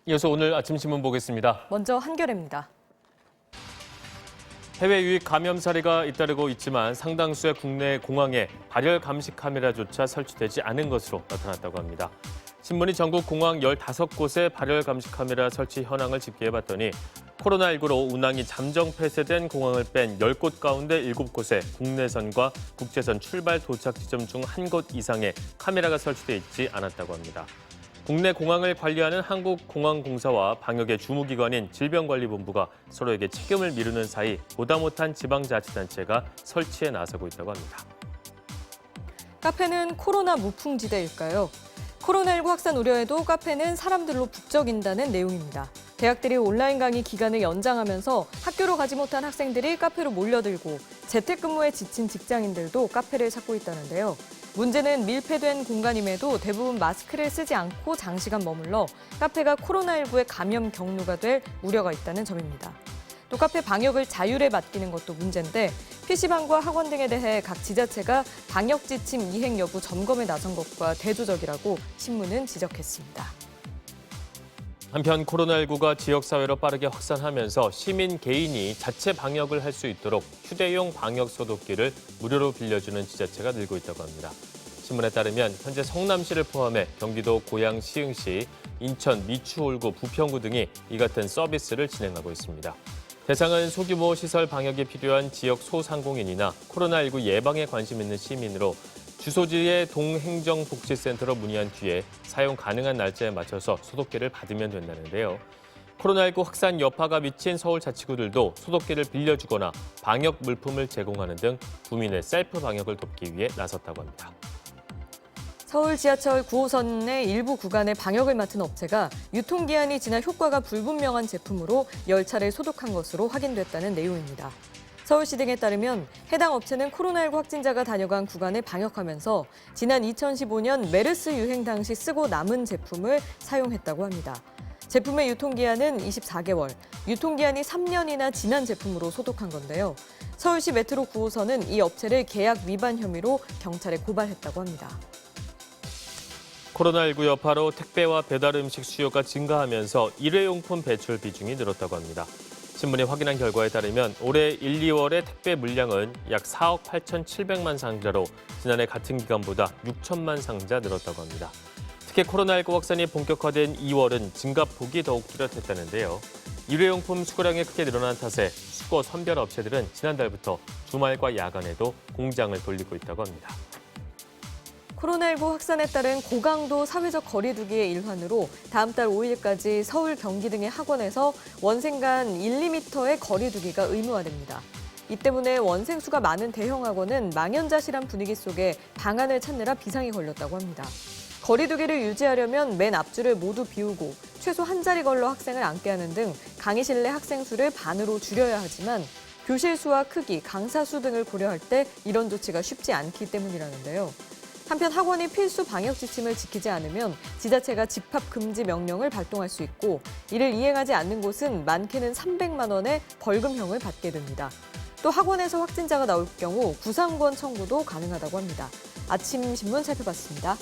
이어서 오늘 아침 신문 보겠습니다. 먼저 한겨레입니다. 해외 유입 감염 사례가 잇따르고 있지만 상당수의 국내 공항에 발열 감시 카메라조차 설치되지 않은 것으로 나타났다고 합니다. 신문이 전국 공항 15곳의 발열 감시 카메라 설치 현황을 집계해봤더니 코로나19로 운항이 잠정 폐쇄된 공항을 뺀 10곳 가운데 7곳에 국내선과 국제선 출발 도착 지점 중 한 곳 이상의 카메라가 설치돼 있지 않았다고 합니다. 국내 공항을 관리하는 한국공항공사와 방역의 주무기관인 질병관리본부가 서로에게 책임을 미루는 사이 보다 못한 지방자치단체가 설치에 나서고 있다고 합니다. 카페는 코로나 무풍지대일까요? 코로나19 확산 우려에도 카페는 사람들로 북적인다는 내용입니다. 대학들이 온라인 강의 기간을 연장하면서 학교로 가지 못한 학생들이 카페로 몰려들고 재택근무에 지친 직장인들도 카페를 찾고 있다는데요. 문제는 밀폐된 공간임에도 대부분 마스크를 쓰지 않고 장시간 머물러 카페가 코로나19의 감염 경로가 될 우려가 있다는 점입니다. 또 카페 방역을 자율에 맡기는 것도 문제인데 PC방과 학원 등에 대해 각 지자체가 방역 지침 이행 여부 점검에 나선 것과 대조적이라고 신문은 지적했습니다. 한편 코로나19가 지역사회로 빠르게 확산하면서 시민 개인이 자체 방역을 할 수 있도록 휴대용 방역 소독기를 무료로 빌려주는 지자체가 늘고 있다고 합니다. 신문에 따르면 현재 성남시를 포함해 경기도 고양 시흥시, 인천 미추홀구, 부평구 등이 이 같은 서비스를 진행하고 있습니다. 대상은 소규모 시설 방역이 필요한 지역 소상공인이나 코로나19 예방에 관심 있는 시민으로 주소지의 동행정복지센터로 문의한 뒤에 사용 가능한 날짜에 맞춰서 소독기를 받으면 된다는데요. 코로나19 확산 여파가 미친 서울자치구들도 소독기를 빌려주거나 방역 물품을 제공하는 등 구민의 셀프 방역을 돕기 위해 나섰다고 합니다. 서울 지하철 9호선의 일부 구간의 방역을 맡은 업체가 유통기한이 지나 효과가 불분명한 제품으로 열차를 소독한 것으로 확인됐다는 내용입니다. 서울시 등에 따르면 해당 업체는 코로나19 확진자가 다녀간 구간을 방역하면서 지난 2015년 메르스 유행 당시 쓰고 남은 제품을 사용했다고 합니다. 제품의 유통기한은 24개월, 유통기한이 3년이나 지난 제품으로 소독한 건데요. 서울시 메트로 9호선은 이 업체를 계약 위반 혐의로 경찰에 고발했다고 합니다. 코로나19 여파로 택배와 배달 음식 수요가 증가하면서 일회용품 배출 비중이 늘었다고 합니다. 신문이 확인한 결과에 따르면 올해 1, 2월의 택배 물량은 약 4억 8,700만 상자로 지난해 같은 기간보다 6천만 상자 늘었다고 합니다. 특히 코로나19 확산이 본격화된 2월은 증가폭이 더욱 뚜렷했다는데요. 일회용품 수거량이 크게 늘어난 탓에 수거 선별 업체들은 지난달부터 주말과 야간에도 공장을 돌리고 있다고 합니다. 코로나19 확산에 따른 고강도 사회적 거리두기의 일환으로 다음 달 5일까지 서울, 경기 등의 학원에서 원생 간 1, 2m의 거리두기가 의무화됩니다. 이 때문에 원생 수가 많은 대형 학원은 망연자실한 분위기 속에 방안을 찾느라 비상이 걸렸다고 합니다. 거리두기를 유지하려면 맨 앞줄을 모두 비우고 최소 한 자리 걸러 학생을 앉게 하는 등 강의실 내 학생 수를 반으로 줄여야 하지만 교실 수와 크기, 강사 수 등을 고려할 때 이런 조치가 쉽지 않기 때문이라는데요. 한편 학원이 필수 방역 지침을 지키지 않으면 지자체가 집합 금지 명령을 발동할 수 있고 이를 이행하지 않는 곳은 많게는 300만 원의 벌금형을 받게 됩니다. 또 학원에서 확진자가 나올 경우 구상권 청구도 가능하다고 합니다. 아침 신문 살펴봤습니다.